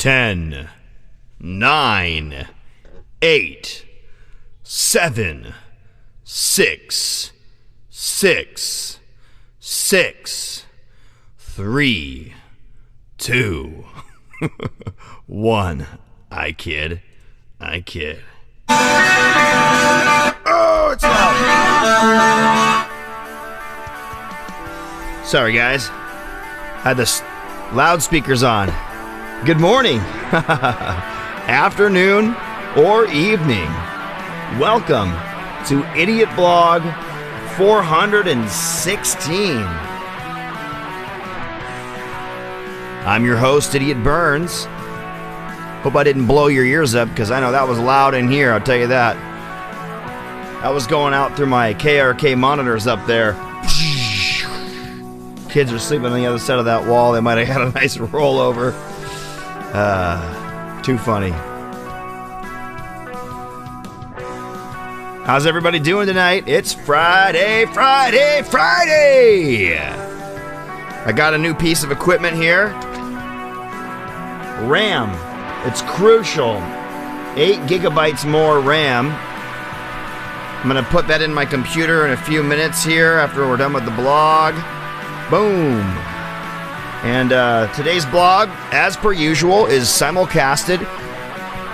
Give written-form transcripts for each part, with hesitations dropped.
10, 9, 8, 7, 6, 6, 6, 3, 2, 1. I kid. Oh, it's loud. Sorry, guys. Had the loudspeakers on. Good morning, afternoon, or evening. Welcome to Idiot Blog 416. I'm your host, Idiot Burns. Hope I didn't blow your ears up, because I know that was loud in here, I'll tell you that. I was going out through my KRK monitors up there. Kids are sleeping on the other side of that wall. They might have had a nice rollover. Too funny. How's everybody doing tonight? It's Friday! I got a new piece of equipment here. RAM. It's crucial. 8 gigabytes more RAM. I'm going to put that in my computer in a few minutes here after we're done with the blog. Boom. And today's blog, as per usual, is simulcasted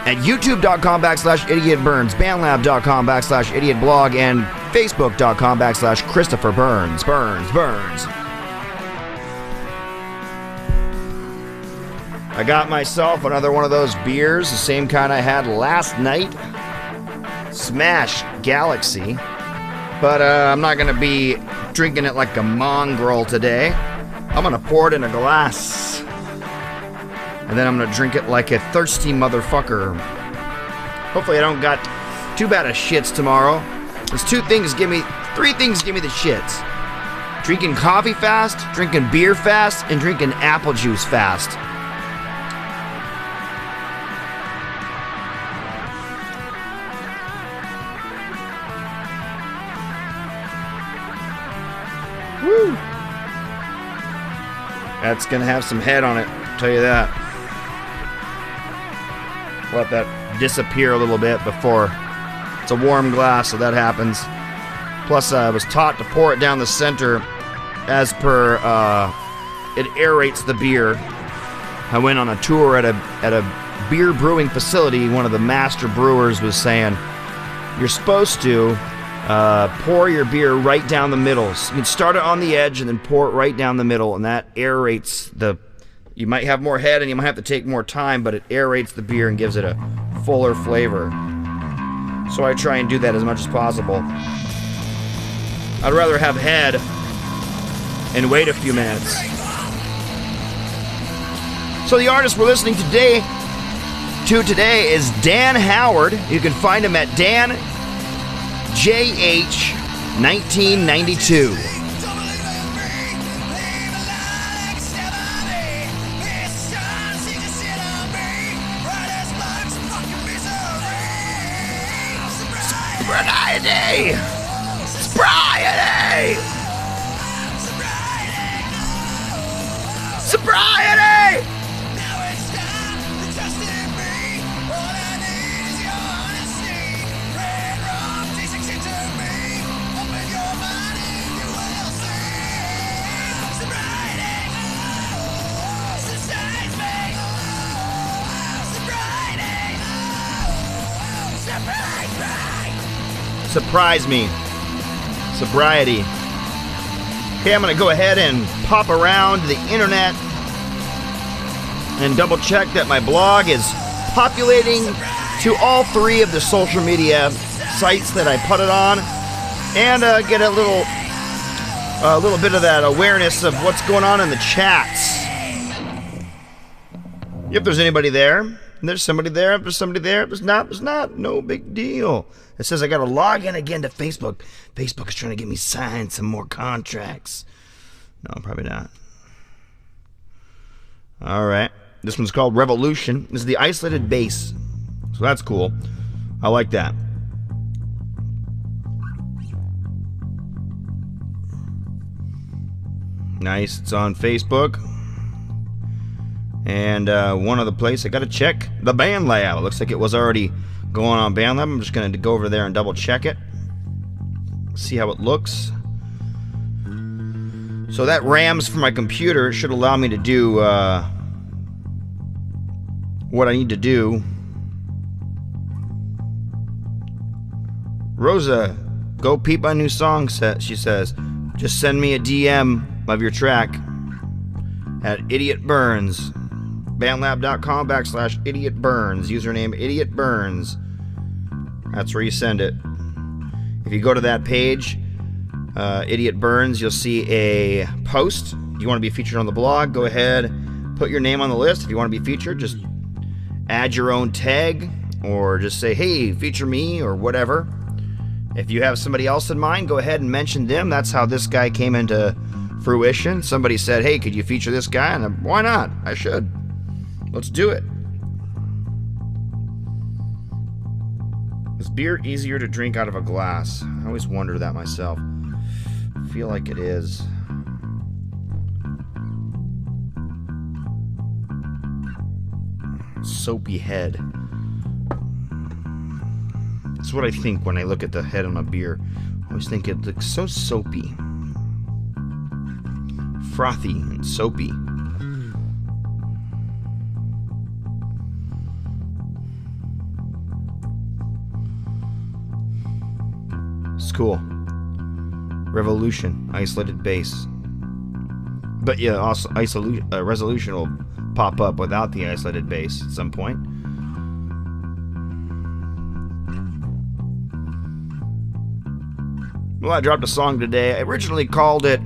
at youtube.com/idiotburns, bandlab.com/idiotblog, and facebook.com/Christopher Burns. Burns. I got myself another one of those beers, the same kind I had last night. Smash Galaxy. But I'm not going to be drinking it like a mongrel today. I'm going to pour it in a glass. And then I'm going to drink it like a thirsty motherfucker. Hopefully I don't got too bad of shits tomorrow. There's 3 things give me the shits. Drinking coffee fast, drinking beer fast, and drinking apple juice fast. Woo! That's gonna have some head on it, I'll tell you that. Let that disappear a little bit before it's a warm glass, so that happens. Plus, I was taught to pour it down the center as per it aerates the beer. I went on a tour at a beer brewing facility. One of the master brewers was saying, you're supposed to pour your beer right down the middle. So you can start it on the edge and then pour it right down the middle, and that aerates the... You might have more head and you might have to take more time, but it aerates the beer and gives it a fuller flavor. So I try and do that as much as possible. I'd rather have head and wait a few minutes. So the artist we're listening to today is Dan Howard. You can find him at Dan JH 1992. Sobriety! Surprise me. Sobriety. Okay, I'm going to go ahead and pop around the internet and double check that my blog is populating to all 3 of the social media sites that I put it on, and get a little bit of that awareness of what's going on in the chats. If there's anybody there, there's somebody there. If there's somebody there, if there's not, no big deal. It says I got to log in again to Facebook. Facebook is trying to get me signed some more contracts. No, probably not. All right. This one's called Revolution. This is the isolated bass. So that's cool. I like that. Nice. It's on Facebook. And one other place, I gotta check the BandLab. It looks like it was already going on BandLab. I'm just gonna go over there and double check it. See how it looks. So that RAMs for my computer should allow me to do what I need to do. Rosa, go peep my new song set, she says. Just send me a DM of your track at Idiot Burns. bandlab.com/Idiot Burns. Username Idiot Burns. That's where you send it. If you go to that page, Idiot Burns, you'll see a post. If you want to be featured on the blog, go ahead, put your name on the list. If you want to be featured, just add your own tag or just say, hey, feature me or whatever. If you have somebody else in mind, go ahead and mention them. That's how this guy came into fruition. Somebody said, hey, could you feature this guy? And why not? I should. Let's do it. Is beer easier to drink out of a glass? I always wonder that myself. I feel like it is. Soapy head. That's what I think when I look at the head on a beer. I always think it looks so soapy. Frothy and soapy. It's cool. Revolution, isolated bass. But yeah, also resolution will pop up without the isolated bass at some point. Well, I dropped a song today. I originally called it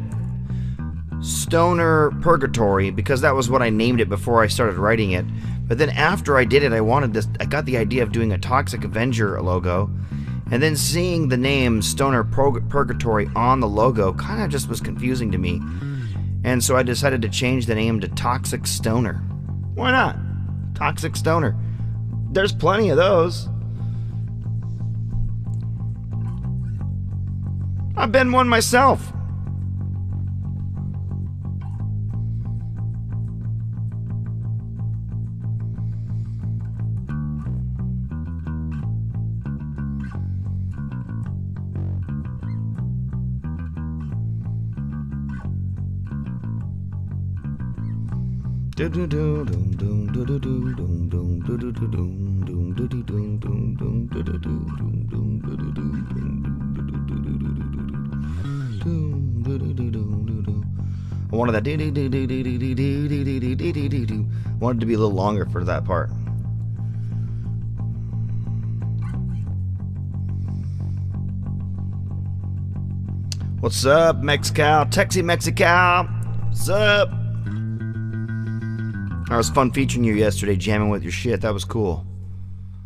Stoner Purgatory because that was what I named it before I started writing it. But then after I did it, I got the idea of doing a Toxic Avenger logo. And then seeing the name Stoner Purgatory on the logo kind of just was confusing to me. And so I decided to change the name to Toxic Stoner. Why not? Toxic Stoner. There's plenty of those. I've been one myself. I wanted that. I wanted to be a little longer for that part. What's up, Mexical? Texi Mexical. What's up? It was fun featuring you yesterday, jamming with your shit. That was cool.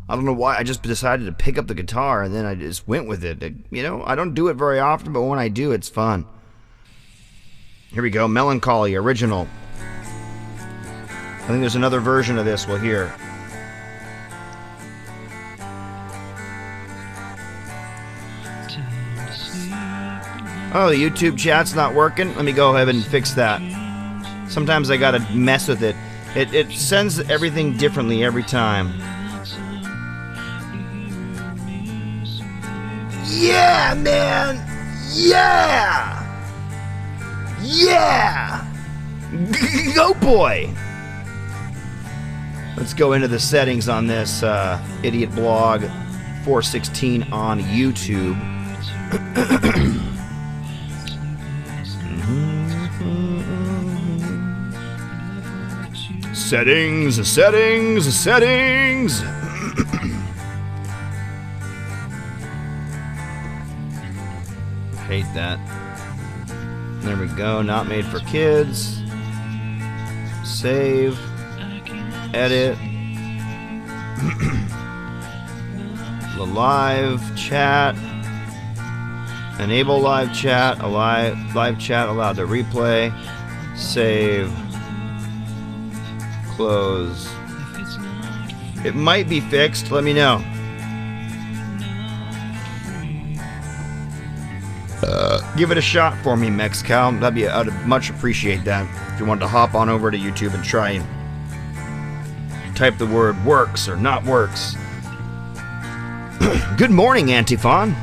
I don't know why. I just decided to pick up the guitar and then I just went with it. You know, I don't do it very often, but when I do, it's fun. Here we go. Melancholy, original. I think there's another version of this we'll hear. Oh, the YouTube chat's not working? Let me go ahead and fix that. Sometimes I gotta mess with it. It sends everything differently every time. Yeah, man! Yeah! Yeah! Go, boy! Let's go into the settings on this Idiot Blog 416 on YouTube. Settings, settings, settings! Hate that. There we go, not made for kids. Save. Edit. The live chat. Enable live chat. Live chat allowed to replay. Save. Close. It might be fixed. Let me know. Give it a shot for me, Mexcal. I'd much appreciate that. If you wanted to hop on over to YouTube and try and type the word works or not works. Good morning, Antiphon.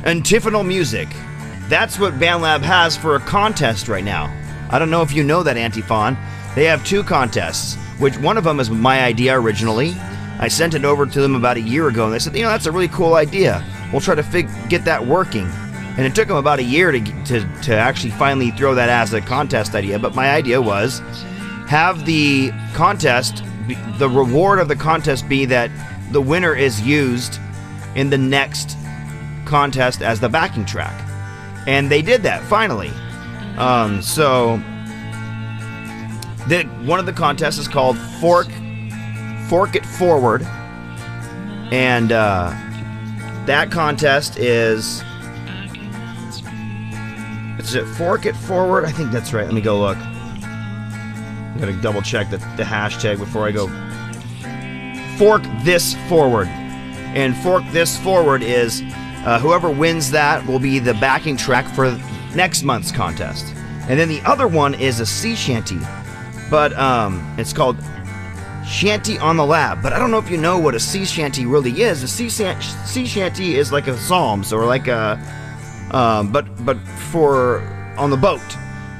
Antiphonal music. That's what BandLab has for a contest right now. I don't know if you know that, Antiphon. They have 2 contests, which one of them is my idea originally. I sent it over to them about a year ago, and they said, that's a really cool idea. We'll try to get that working. And it took them about a year to actually finally throw that as a contest idea. But my idea was have the contest, the reward of the contest be that the winner is used in the next contest as the backing track. And they did that, finally. So one of the contests is called Fork It Forward. And that contest is... Is it Fork It Forward? I think that's right. Let me go look. I'm going to double check the hashtag before I go. Fork This Forward. And Fork This Forward is whoever wins that will be the backing track for next month's contest. And then the other one is a sea shanty. But it's called Shanty on the Lab. But I don't know if you know what a sea shanty really is. A sea shanty is like a psalms or like a... but for on the boat,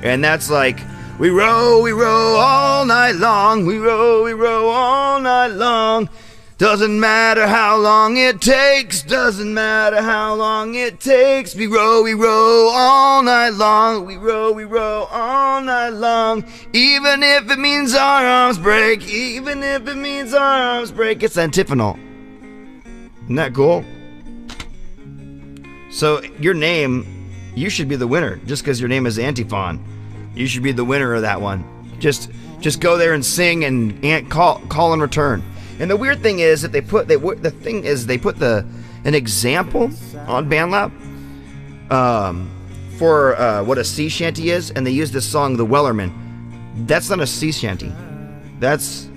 and that's like we row all night long, we row all night long. Doesn't matter how long it takes, doesn't matter how long it takes. We row all night long, we row all night long. Even if it means our arms break, even if it means our arms break. It's antiphonal. Isn't that cool? So your name, you should be the winner. Just because your name is Antiphon, you should be the winner of that one. Just go there and sing and call in return. And the weird thing is that they put an example on BandLab for what a sea shanty is, and they use this song, The Wellerman. That's not a sea shanty. That's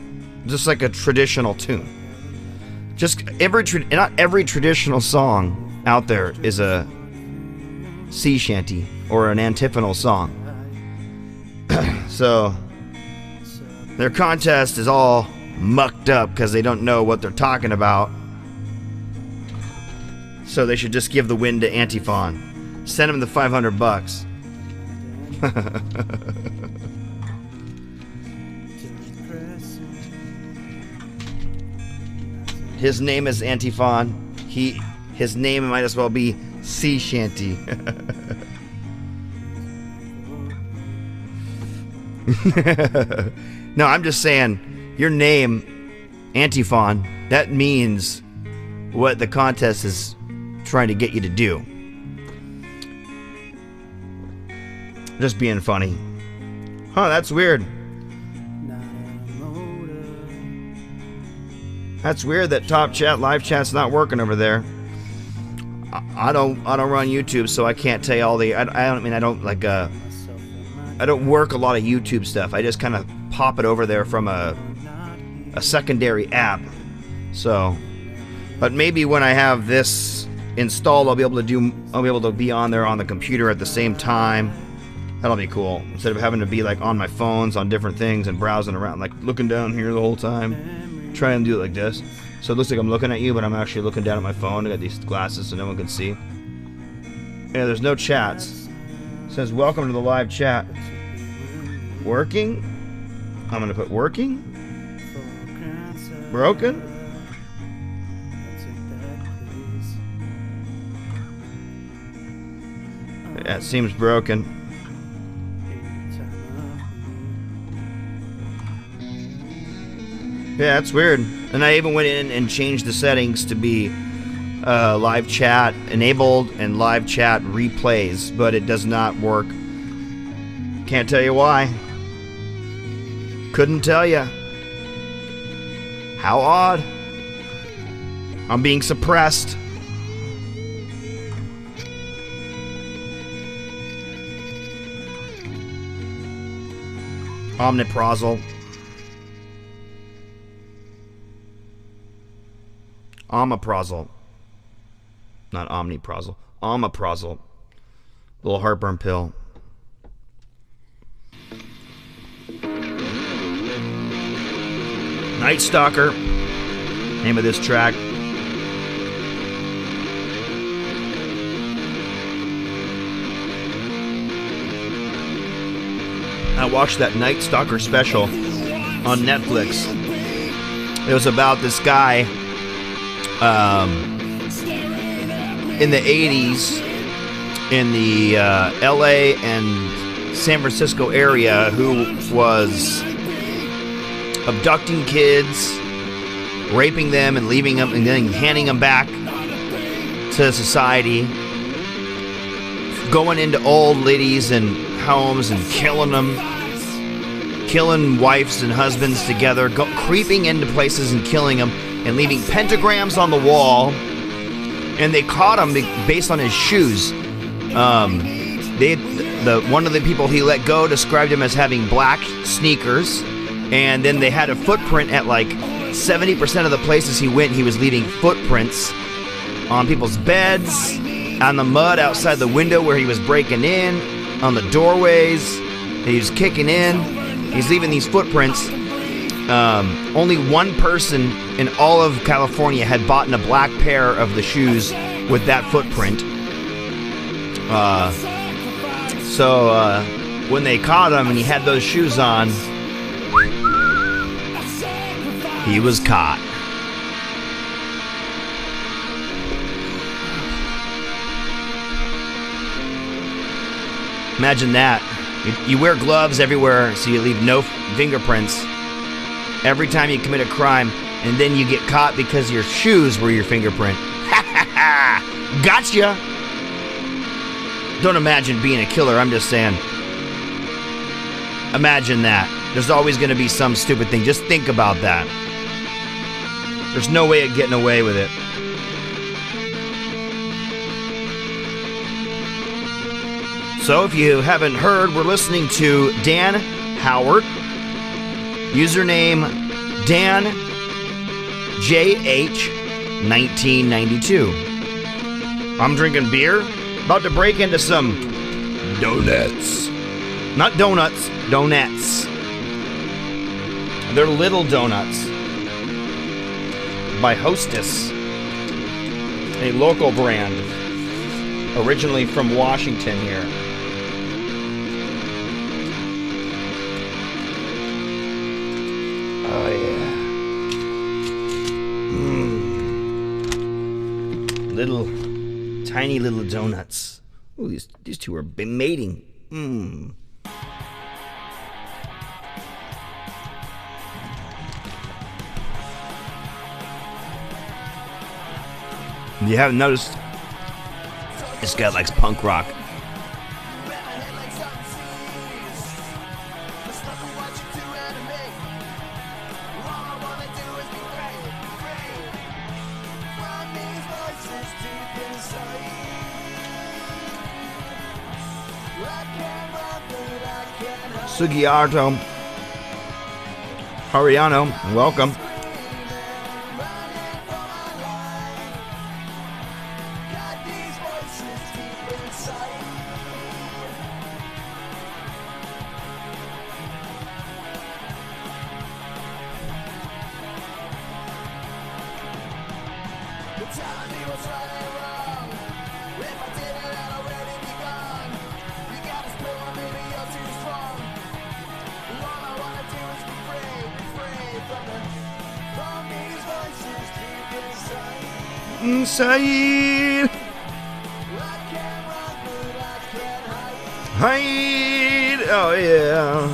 just like a traditional tune. Not every traditional song out there is a sea shanty or an antiphonal song. So their contest is all mucked up because they don't know what they're talking about. So they should just give the win to Antiphon. Send him the $500. His name is Antiphon. His name might as well be Sea Shanty. No, I'm just saying, your name, Antiphon, that means what the contest is trying to get you to do. Just being funny. Huh, that's weird. That's weird that Top Chat, live chat's not working over there. I don't run YouTube, so I can't tell you all the. I don't work a lot of YouTube stuff. I just kind of pop it over there from a secondary app. So, but maybe when I have this installed, I'll be able to be on there on the computer at the same time. That'll be cool. Instead of having to be like on my phones on different things and browsing around, like looking down here the whole time. Try and do it like this. So it looks like I'm looking at you, but I'm actually looking down at my phone. I got these glasses so no one can see. Yeah, there's no chats. It says welcome to the live chat. Working? I'm gonna put working. Broken? Yeah, it seems broken. Yeah, that's weird. And I even went in and changed the settings to be live chat enabled and live chat replays, but it does not work. Can't tell you why. Couldn't tell you. How odd. I'm being suppressed. Omniprazole. Omeprazole. Not omniprazole. Omeprazole. Little heartburn pill. Night Stalker, name of this track. I watched that Night Stalker special on Netflix. It was about this guy in the 80s in the LA and San Francisco area who was abducting kids, raping them and leaving them and then handing them back to society, going into old ladies and homes and killing them, killing wives and husbands together, creeping into places and killing them and leaving pentagrams on the wall. And they caught him based on his shoes. One of the people he let go described him as having black sneakers, and then they had a footprint at like 70% of the places he went. He was leaving footprints on people's beds, on the mud outside the window where he was breaking in, on the doorways. He was kicking in. He's leaving these footprints. Only one person in all of California had bought a black pair of the shoes with that footprint. So when they caught him and he had those shoes on, he was caught. Imagine that. You wear gloves everywhere so you leave no fingerprints every time you commit a crime, and then you get caught because your shoes were your fingerprint. Ha ha ha! Gotcha! Don't imagine being a killer, I'm just saying. Imagine that. There's always going to be some stupid thing. Just think about that. There's no way of getting away with it. So if you haven't heard, we're listening to Dan Howard. Username DanJH1992. I'm drinking beer. About to break into some donuts. Not donuts, donuts. They're little donuts by Hostess, a local brand, originally from Washington here. Oh yeah. Little, tiny little donuts. Ooh, these two are mating. You haven't noticed, this guy likes punk rock. Sugiarto Hariano, welcome. Inside, hide, oh yeah.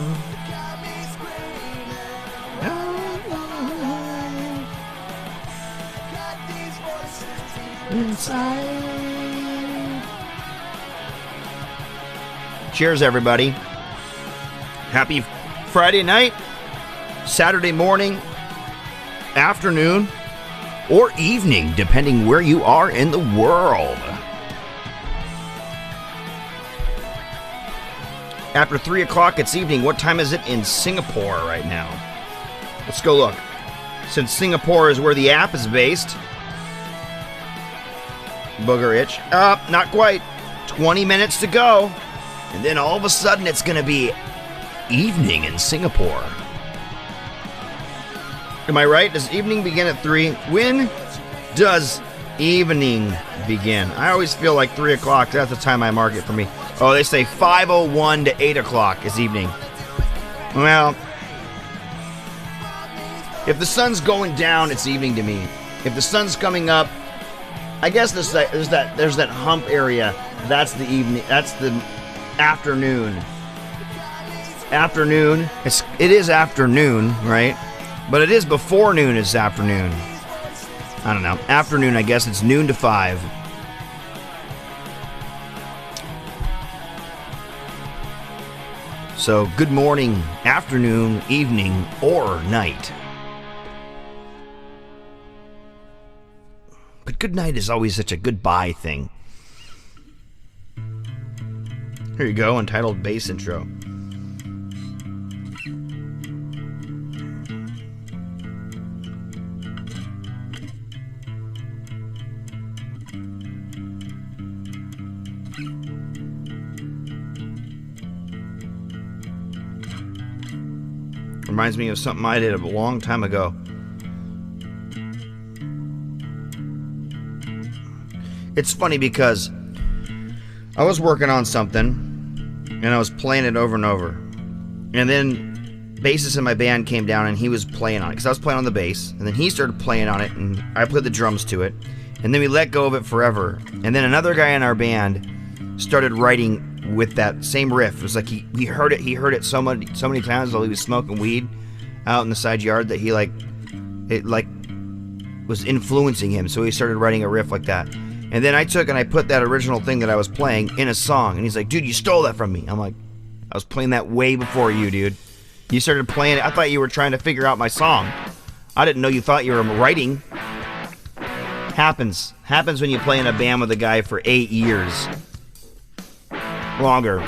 Inside. Cheers, everybody. Happy Friday night, Saturday morning, afternoon, or evening, depending where you are in the world. After 3 o'clock, it's evening. What time is it in Singapore right now? Let's go look. Since Singapore is where the app is based. Booger itch. Not quite. 20 minutes to go. And then all of a sudden, it's going to be evening in Singapore. Am I right? Does evening begin at 3? When does evening begin? I always feel like 3 o'clock. That's the time I mark it for me. Oh, they say 5:01 to 8 o'clock is evening. Well, if the sun's going down, it's evening to me. If the sun's coming up, I guess there's that hump area. That's the evening. That's the afternoon. Afternoon. It is afternoon, right? But it is before noon. It's afternoon. I don't know. Afternoon. I guess it's noon to 5. So good morning, afternoon, evening, or night. But good night is always such a goodbye thing. Here you go, entitled bass intro. Reminds me of something I did a long time ago. It's funny because I was working on something and I was playing it over and over. And then bassist in my band came down and he was playing on it because I was playing on the bass. And then he started playing on it and I played the drums to it. And then we let go of it forever. And then another guy in our band started writing with that same riff. It was like he heard it so many times while he was smoking weed out in the side yard that it was influencing him. So he started writing a riff like that. And then I took and I put that original thing that I was playing in a song. And he's like, dude, you stole that from me. I'm like, I was playing that way before you, dude. You started playing it. I thought you were trying to figure out my song. I didn't know you thought you were writing. Happens when you play in a band with a guy for 8 years. Longer.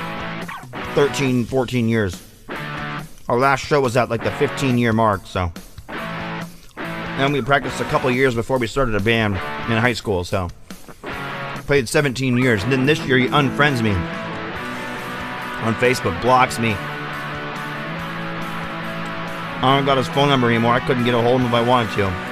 13, 14 years. Our last show was at like the 15-year mark, so. And we practiced a couple years before we started a band in high school, so. Played 17 years, and then this year he unfriends me on Facebook, blocks me. I don't got his phone number anymore. I couldn't get a hold of him if I wanted to.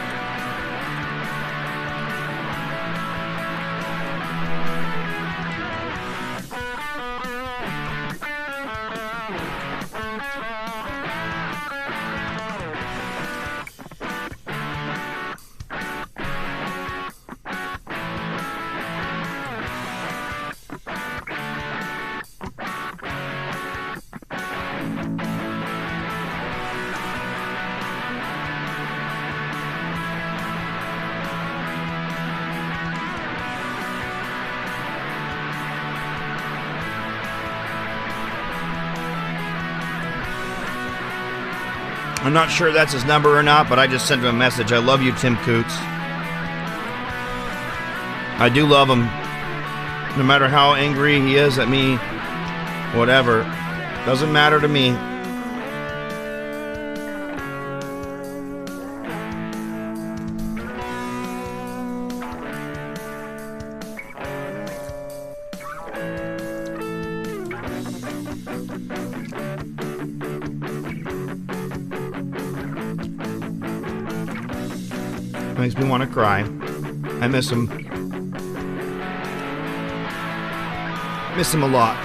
I'm not sure that's his number or not, but I just sent him a message. I love you, Tim Coots. I do love him. No matter how angry he is at me, whatever. Doesn't matter to me. Makes me want to cry. I miss him. Miss him a lot.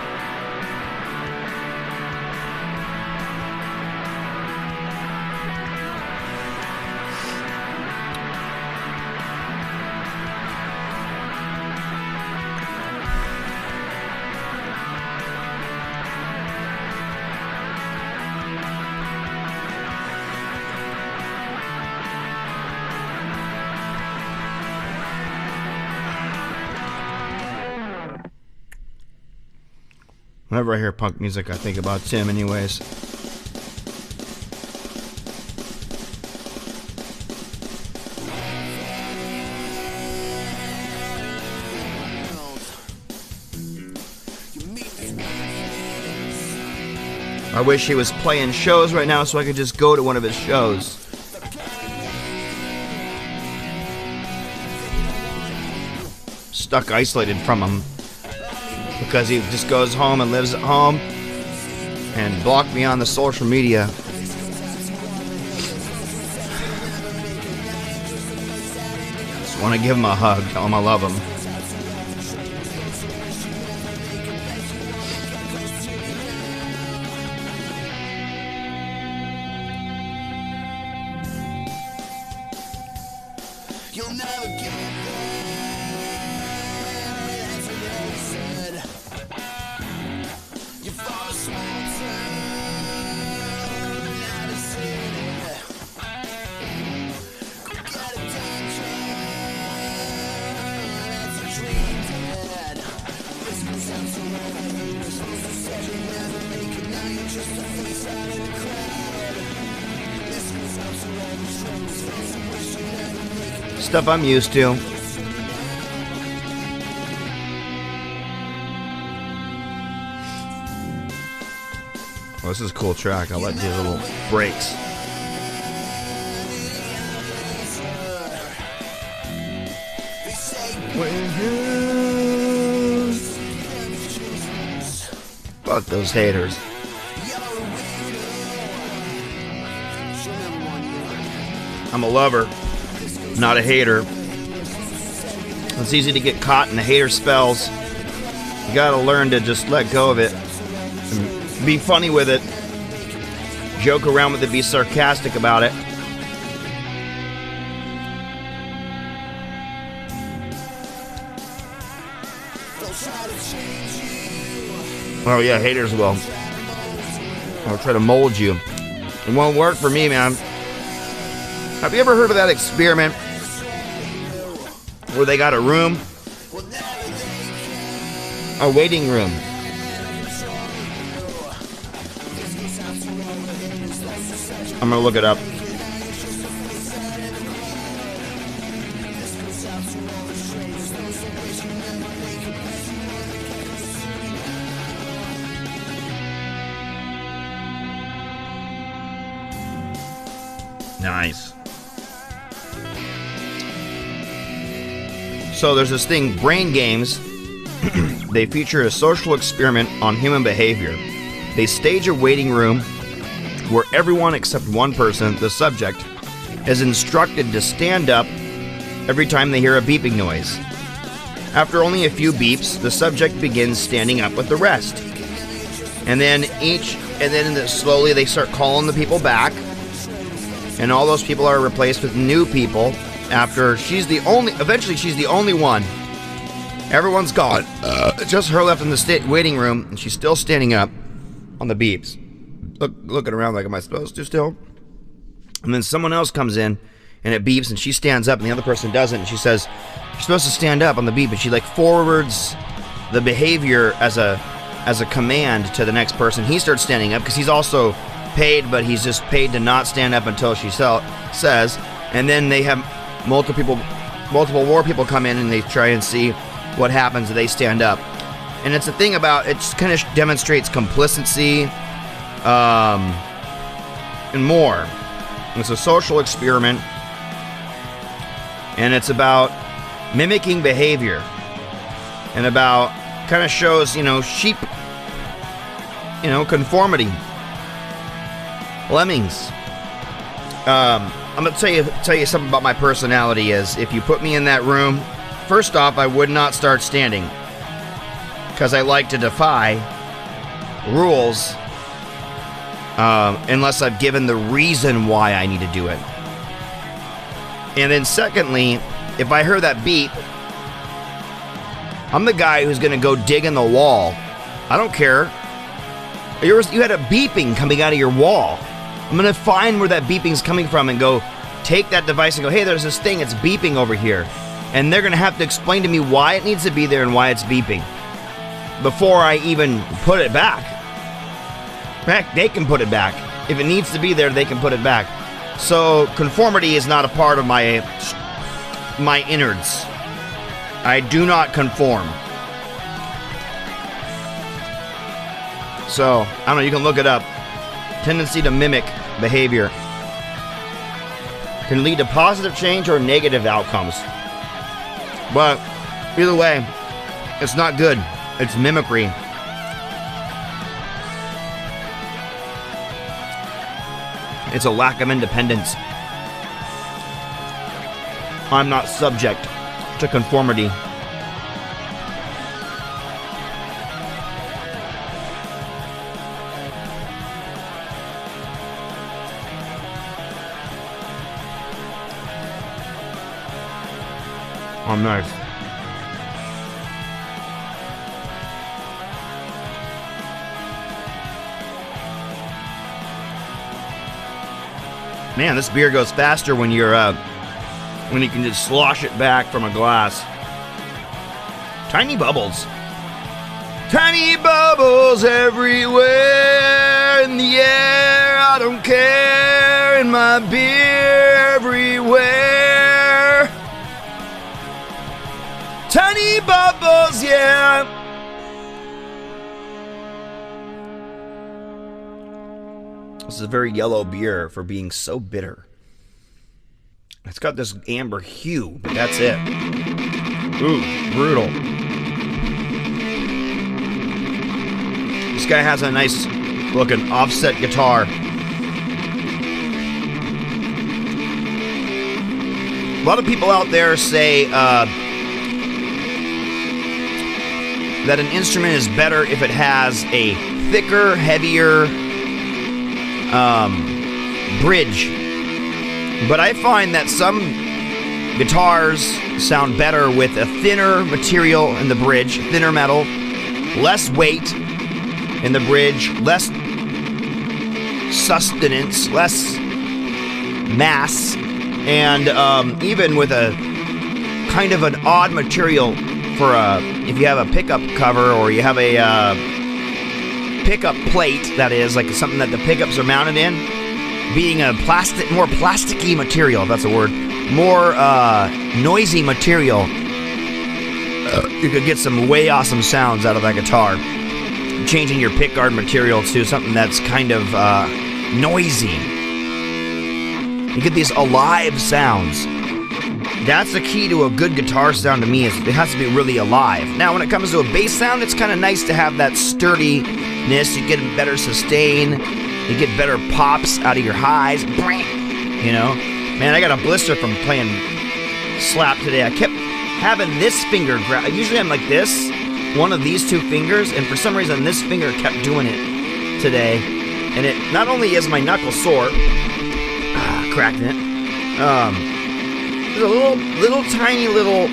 Whenever I hear punk music, I think about Tim anyways. I wish he was playing shows right now so I could just go to one of his shows. Stuck isolated from him. Because he just goes home and lives at home and blocked me on the social media. Want to give him a hug. Tell him I love him. You'll never get there. That's what they said. You fall a small town out of city. Go get a day job. That's a dream dead. This goes out to all the haters. Most who said you'll never make it. Now you're just a face out of the crowd. This goes out to all the struggles. Those who wish you never make it. Stuff I'm used to. Well, this is a cool track. I like these little breaks. Fuck those haters. I'm a lover, not a hater. It's easy to get caught in the hater spells. You gotta learn to just let go of it. And be funny with it. Joke around with it, be sarcastic about it. Oh yeah, haters will. I'll try to mold you. It won't work for me, man. Have you ever heard of that experiment where they got a room? A waiting room. I'm gonna look it up. Nice. So there's this thing, Brain Games. They feature a social experiment on human behavior. They stage a waiting room where everyone except one person, the subject, is instructed to stand up every time they hear a beeping noise. After only a few beeps, the subject begins standing up with the rest. And then slowly they start calling the people back. And all those people are replaced with new people after eventually she's the only one. Everyone's gone. Just her left in the waiting room, and she's still standing up on the beeps. Looking around like, am I supposed to still? And then someone else comes in, and it beeps, and she stands up, and the other person doesn't, and she says, you're supposed to stand up on the beep, and she forwards the behavior as a command to the next person. He starts standing up, because he's also paid, but he's just paid to not stand up until she says, and then they have multiple more people come in, and they try and see what happens if they stand up. And it's a thing about, it kind of demonstrates complicity, and more. It's a social experiment, and it's about mimicking behavior, and about kind of shows, sheep, conformity. Lemmings. I'm gonna tell you something about my personality. Is if you put me in that room, first off, I would not start standing because I like to defy rules unless I've given the reason why I need to do it. And then secondly, if I hear that beep, I'm the guy who's gonna go dig in the wall. I don't care. You had a beeping coming out of your wall. I'm gonna find where that beeping's coming from and go take that device and go, hey, there's this thing, it's beeping over here. And they're gonna have to explain to me why it needs to be there and why it's beeping before I even put it back. Heck, they can put it back. If it needs to be there, they can put it back. So conformity is not a part of my innards. I do not conform. So, I don't know, you can look it up. Tendency to mimic behavior can lead to positive change or negative outcomes. But either way, it's not good. It's mimicry. It's a lack of independence. I'm not subject to conformity. Oh, nice. Man, this beer goes faster when you're when you can just slosh it back from a glass. Tiny bubbles. Tiny bubbles everywhere in the air. I don't care. In my beer everywhere. Tiny bubbles, yeah. This is a very yellow beer for being so bitter. It's got this amber hue, but that's it. Ooh, brutal. This guy has a nice looking offset guitar. A lot of people out there say that an instrument is better if it has a thicker, heavier bridge. But I find that some guitars sound better with a thinner material in the bridge, thinner metal, less weight in the bridge, less sustenance, less mass, and even with a kind of an odd material for if you have a pickup cover or you have a pickup plate, that is, like something that the pickups are mounted in, being a more plasticky material, if that's a word, more noisy material, you could get some way awesome sounds out of that guitar. Changing your pickguard material to something that's kind of noisy. You get these alive sounds. That's the key to a good guitar sound to me, is it has to be really alive. Now, when it comes to a bass sound, it's kind of nice to have that sturdiness. You get better sustain. You get better pops out of your highs. You know? Man, I got a blister from playing slap today. I kept having this finger grab. Usually I'm like this, one of these two fingers, and for some reason this finger kept doing it today. And it not only is my knuckle sore, cracking it, there's a little tiny little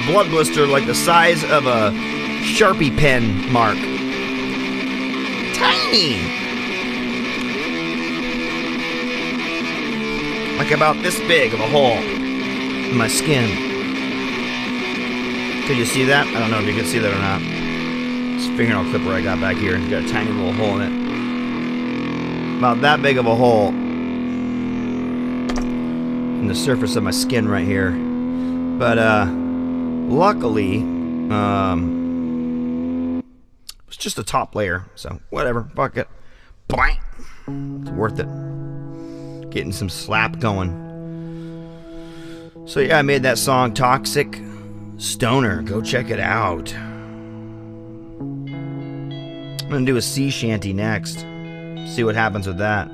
blood blister like the size of a Sharpie pen mark. Tiny! Like about this big of a hole in my skin. Could you see that? I don't know if you can see that or not. This fingernail clipper I got back here, it's got a tiny little hole in it. About that big of a hole in the surface of my skin right here. But luckily, it's just a top layer, so whatever, fuck it. Blank. It's worth it. Getting some slap going. So yeah, I made that song Toxic Stoner. Go check it out. I'm gonna do a sea shanty next. See what happens with that.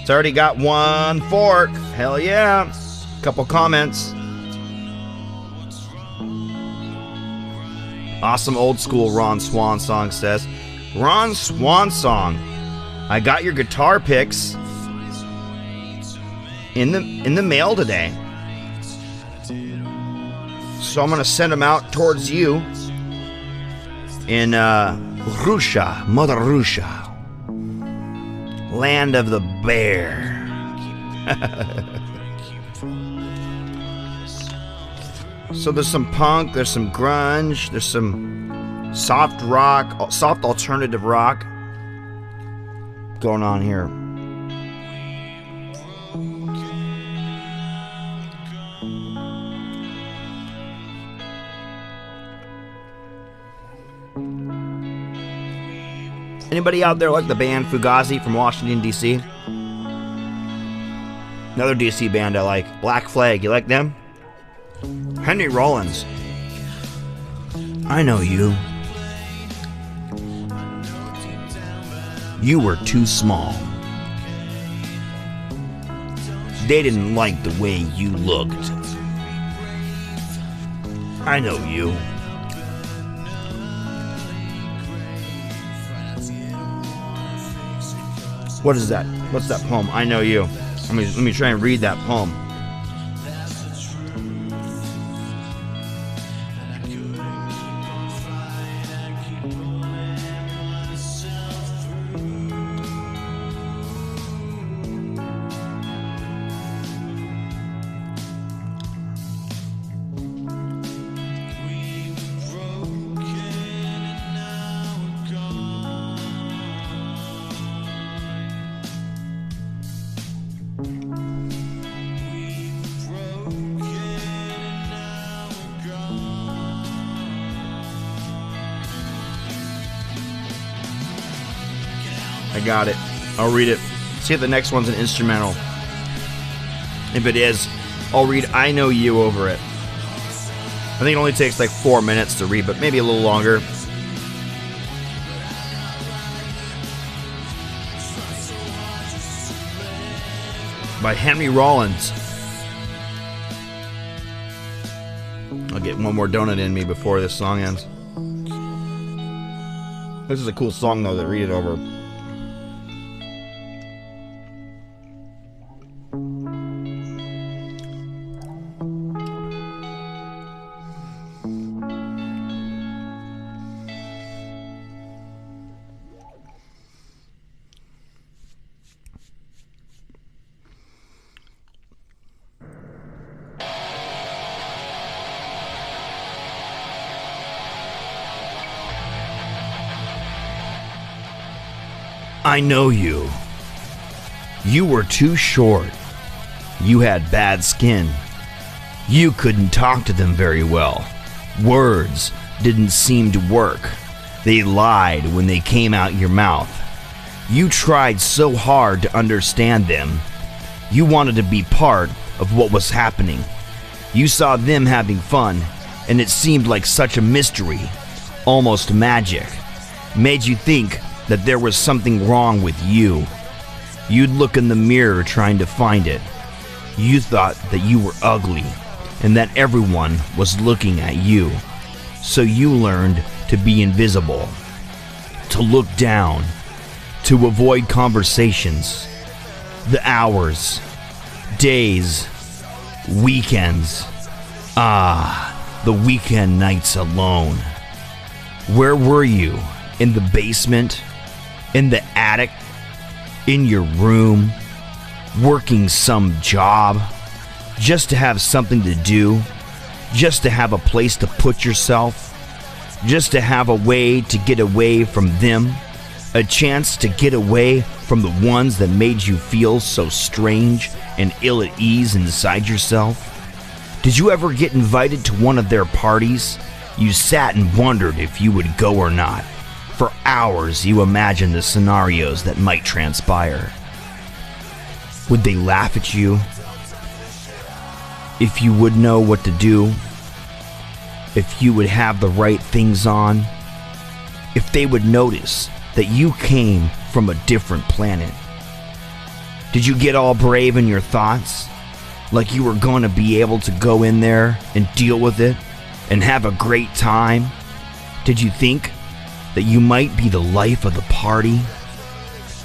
It's already got one fork. Hell yeah. Couple comments. Awesome old school Ron Swan Song says, Ron Swan Song, I got your guitar picks in the mail today. So I'm gonna send them out towards you in Russia, Mother Russia. Land of the bear. So there's some punk, there's some grunge, there's some soft rock, soft alternative rock going on here. Anybody out there like the band Fugazi from Washington, D.C.? Another D.C. band I like. Black Flag. You like them? Henry Rollins. I know you. You were too small. They didn't like the way you looked. I know you. What is that? What's that poem? I know you. Let me try and read that poem. I got it. I'll read it. See if the next one's an instrumental. If it is, I'll read I Know You over it. I think it only takes like 4 minutes to read, but maybe a little longer. By Henry Rollins. I'll get one more donut in me before this song ends. This is a cool song though to read it over. I know you. You were too short. You had bad skin. You couldn't talk to them very well. Words didn't seem to work. They lied when they came out your mouth. You tried so hard to understand them. You wanted to be part of what was happening. You saw them having fun, and it seemed like such a mystery, almost magic. Made you think that there was something wrong with you. You'd look in the mirror trying to find it. You thought that you were ugly and that everyone was looking at you. So you learned to be invisible, to look down, to avoid conversations. The hours, days, weekends. The weekend nights alone. Where were you? In the basement? In the attic? In your room? Working some job? Just to have something to do? Just to have a place to put yourself? Just to have a way to get away from them? A chance to get away from the ones that made you feel so strange and ill at ease inside yourself? Did you ever get invited to one of their parties? You sat and wondered if you would go or not. For hours you imagined the scenarios that might transpire. Would they laugh at you? If you would know what to do? If you would have the right things on? If they would notice that you came from a different planet? Did you get all brave in your thoughts? Like you were going to be able to go in there and deal with it and have a great time? Did you think that you might be the life of the party?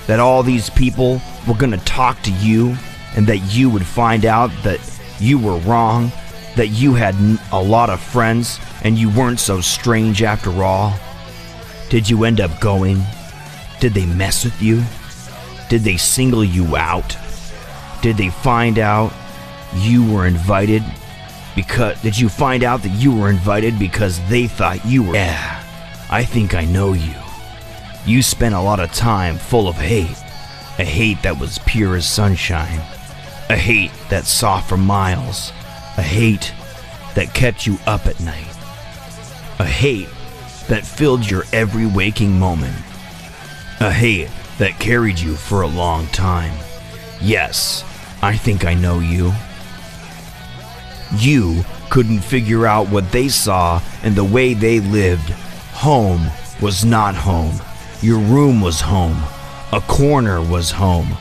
That all these people were going to talk to you and that you would find out that you were wrong, that you had a lot of friends and you weren't so strange after all? Did you end up going? Did they mess with you? Did they single you out? Did they find out you were invited? Did you find out that you were invited because they thought you were? Yeah. I think I know you. You spent a lot of time full of hate. A hate that was pure as sunshine. A hate that saw for miles. A hate that kept you up at night. A hate that filled your every waking moment. A hate that carried you for a long time. Yes, I think I know you. You couldn't figure out what they saw and the way they lived. Home was not home. Your room was home. A corner was home.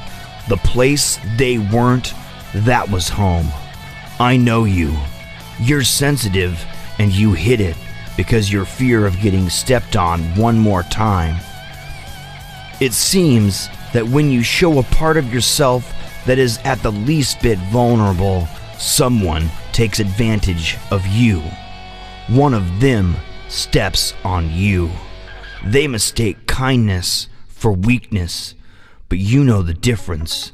The place they weren't, that was home. I know you. You're sensitive and you hid it because your fear of getting stepped on one more time. It seems that when you show a part of yourself that is at the least bit vulnerable, someone takes advantage of you. One of them steps on you. They mistake kindness for weakness, but you know the difference.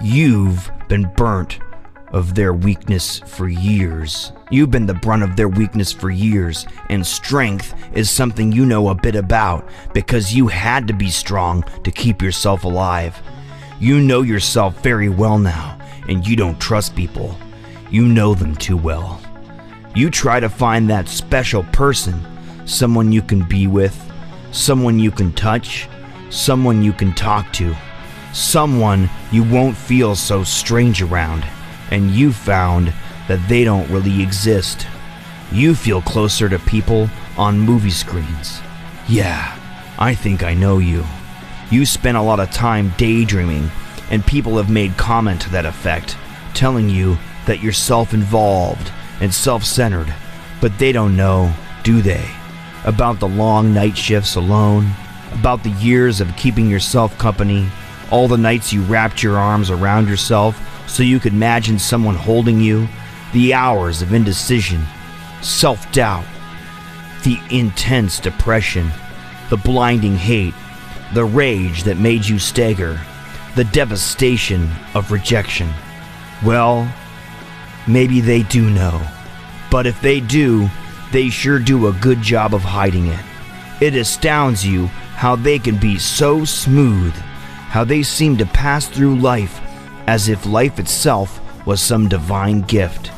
You've been burnt of their weakness for years. You've been the brunt of their weakness for years, and strength is something you know a bit about because you had to be strong to keep yourself alive. You know yourself very well now, and you don't trust people. You know them too well. You try to find that special person, someone you can be with, someone you can touch, someone you can talk to, someone you won't feel so strange around. And you found that they don't really exist. You feel closer to people on movie screens. Yeah, I think I know you. You spend a lot of time daydreaming, and people have made comment to that effect, telling you that you're self-involved and self-centered, but they don't know, do they? About the long night shifts alone, about the years of keeping yourself company, all the nights you wrapped your arms around yourself so you could imagine someone holding you, the hours of indecision, self-doubt, the intense depression, the blinding hate, the rage that made you stagger, the devastation of rejection. Well, maybe they do know, but if they do, they sure do a good job of hiding it. It astounds you how they can be so smooth, how they seem to pass through life as if life itself was some divine gift.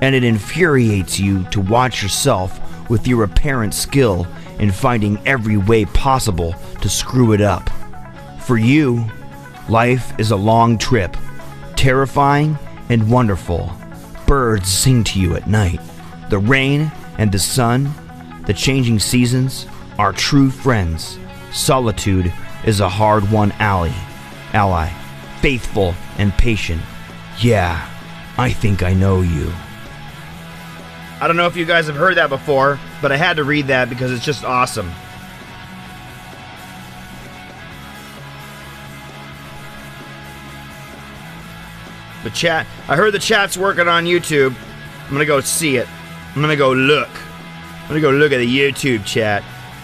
And it infuriates you to watch yourself with your apparent skill in finding every way possible to screw it up. For you, life is a long trip, terrifying and wonderful. Birds sing to you at night. The rain and the sun, the changing seasons, are true friends. Solitude is a hard-won ally, faithful and patient. Yeah, I think I know you. I don't know if you guys have heard that before, but I had to read that because it's just awesome. The chat, I heard the chat's working on YouTube. I'm gonna go see it. I'm gonna go look. I'm gonna go look at the YouTube chat.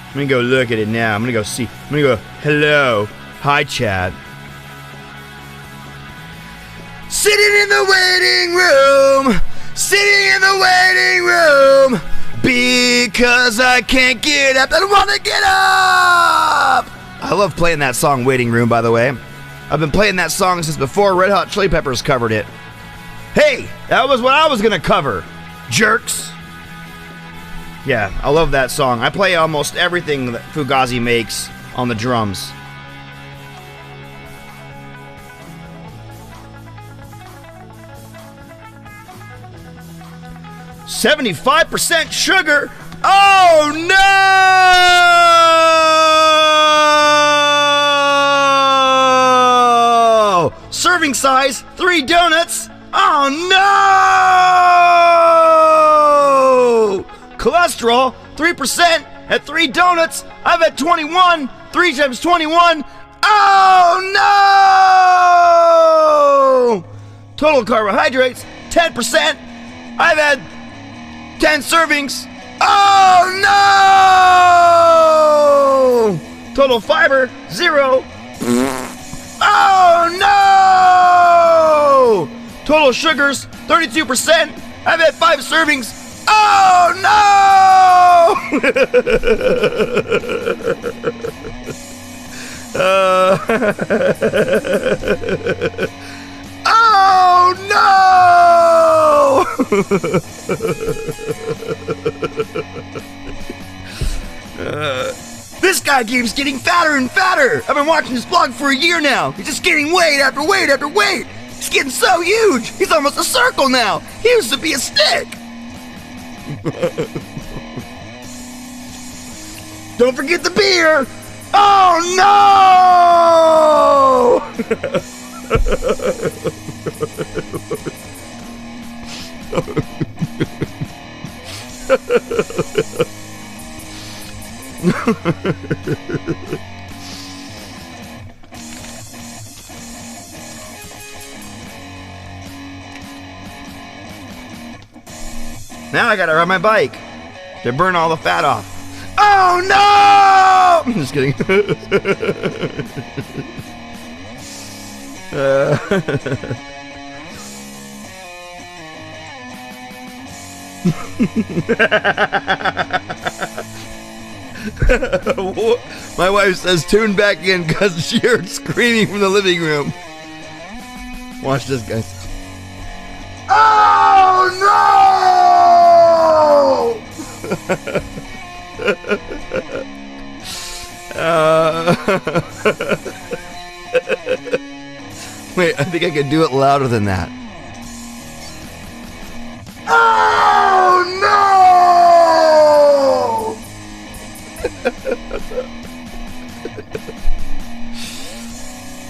I'm gonna go look at it now. I'm gonna go see. I'm gonna go, hello. Hi, chat. Sitting in the waiting room. Sitting in the waiting room. Because I can't get up. I don't wanna get up. I love playing that song, Waiting Room, by the way. I've been playing that song since before Red Hot Chili Peppers covered it. Hey, that was what I was gonna cover, jerks. Yeah, I love that song. I play almost everything that Fugazi makes on the drums. "75% sugar? Oh no! Serving size, 3 donuts? Oh no! Cholesterol, 3% at 3 donuts. I've had 21. 3 times 21. Oh no! Total carbohydrates, 10%. I've had 10 servings. Oh no! Total fiber, 0. Oh no! Total sugars, 32%. I've had 5 servings. Oh no! Oh no! This guy keeps getting fatter and fatter. I've been watching this vlog for a year now. He's just gaining weight after weight after weight. He's getting so huge. He's almost a circle now. He used to be a stick. Don't forget the beer. Oh no! Now I gotta ride my bike to burn all the fat off. Oh no! I'm just kidding. My wife says tune back in because she heard screaming from the living room. Watch this, guys. Oh no! Wait, I think I could do it louder than that. Oh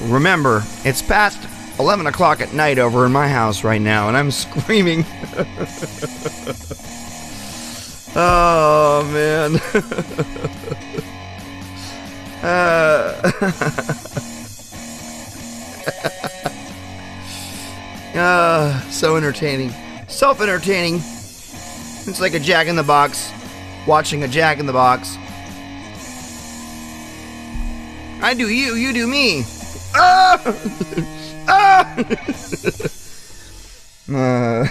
no! Remember, it's past 11 o'clock at night over in my house right now, and I'm screaming. Oh, man. So entertaining. Self-entertaining. It's like a Jack in the Box. Watching a Jack in the Box. I do you, you do me. Ah! Ah!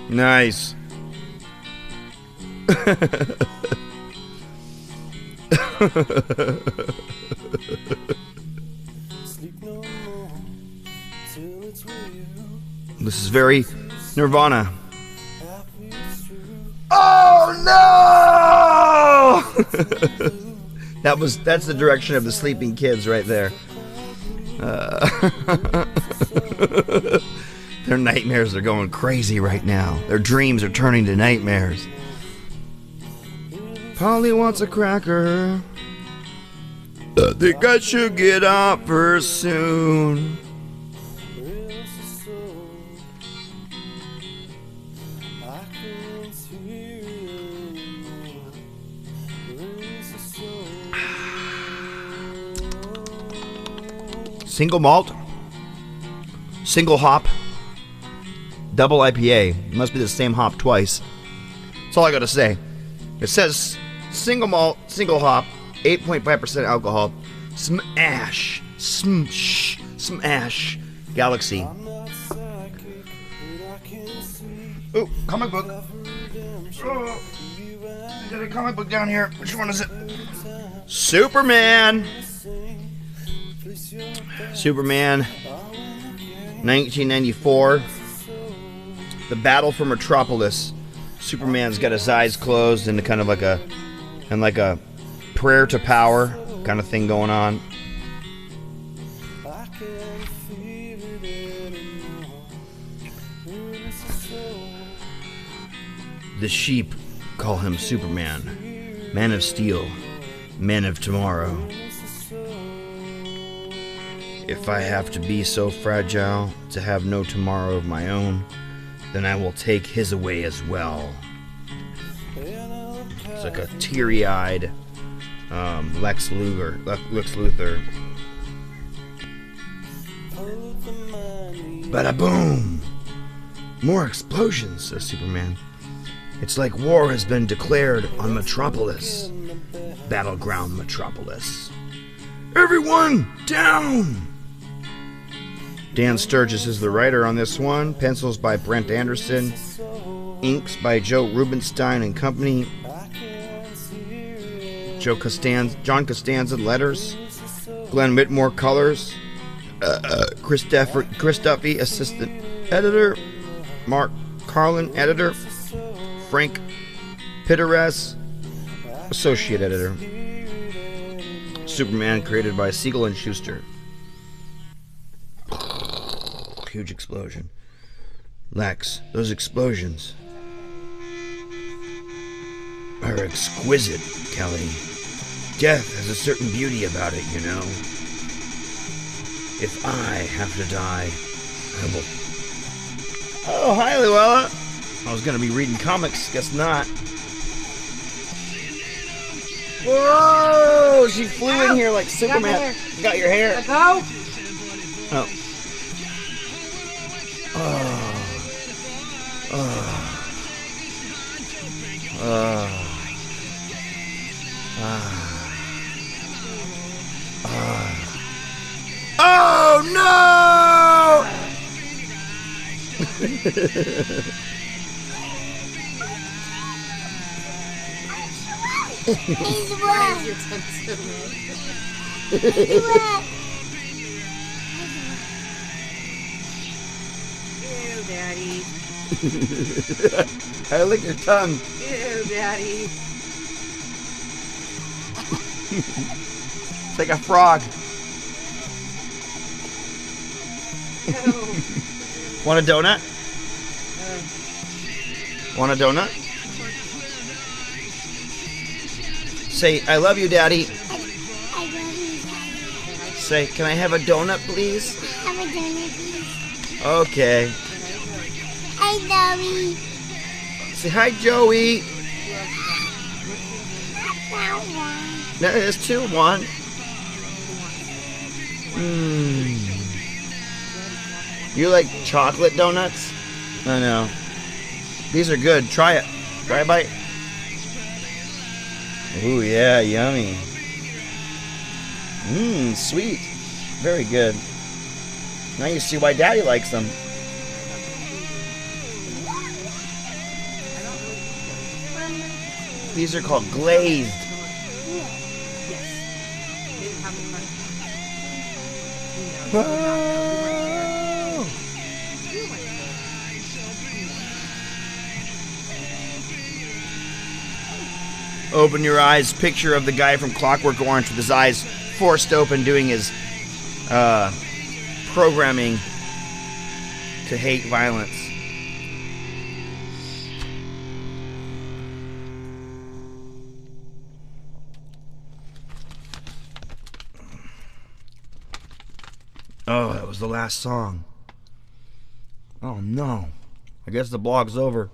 Nice. This is very Nirvana. Oh no! That's the direction of the sleeping kids right there. Their nightmares are going crazy right now. Their dreams are turning to nightmares. Polly wants a cracker. I think I should get off her soon. Single malt, single hop, double IPA. It must be the same hop twice. That's all I gotta say. It says single malt, single hop, 8.5% alcohol. Smash, smash, Galaxy. Oh, comic book. Oh, I got a comic book down here. Which one is it? Superman. Superman, 1994. The Battle for Metropolis. Superman's got his eyes closed and kind of like a prayer to power kind of thing going on. The sheep call him Superman, Man of Steel, Man of Tomorrow. If I have to be so fragile to have no tomorrow of my own, then I will take his away as well. It's like a teary-eyed Lex Luthor. Bada boom! More explosions, says Superman. It's like war has been declared on Metropolis. Battleground Metropolis. Everyone, down! Dan Sturgis is the writer on this one. Pencils by Brent Anderson. Inks by Joe Rubenstein and Company. John Costanza letters. Glenn Whitmore colors. Chris Duffy assistant editor. Mark Carlin editor. Frank Pitteres, associate editor. Superman created by Siegel and Schuster. Huge explosion. Lex, those explosions are exquisite, Kelly. Death has a certain beauty about it, you know. If I have to die, I will. Oh, hi, Luella. I was gonna be reading comics, guess not. Whoa! She flew in here like Superman. Got your hair. Let go. Oh. Oh no! He's wet. Why is your tongue so red? He's wet. Ew, Daddy. I lick your tongue. Ew, Daddy. It's like a frog. Ew. Want a donut? Want a donut? Say, I love you, Daddy. I love you, Daddy. Say, can I have a donut, please? Have a donut, please. Okay. I love you. Say hi, Joey. Not one. No, there's two. One. You like chocolate donuts? I know. These are good. Try it. Try a bite. Ooh, yeah, yummy. Sweet. Very good. Now you see why Daddy likes them. These are called glazed. Yes. They didn't have the front. Oh. Open your eyes. Picture of the guy from Clockwork Orange with his eyes forced open doing his programming to hate violence. Oh, that was the last song. Oh no. I guess the blog's over.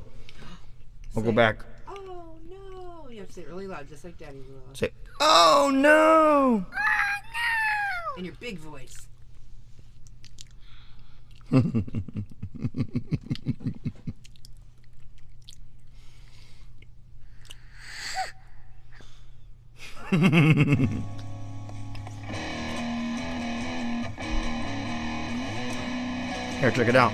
We'll go back. Oh, no. You have to say it really loud, just like Daddy will. Say, oh no! In your big voice. Here, check it out.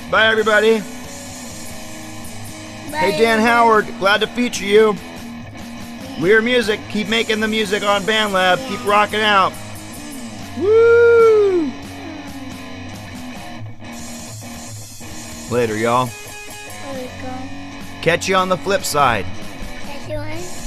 Bye, everybody. Hey, Dan Howard, glad to feature you. We're Music. Keep making the music on BandLab. Keep rocking out. Woo! Later, y'all. There we go. Catch you on the flip side. That's yours.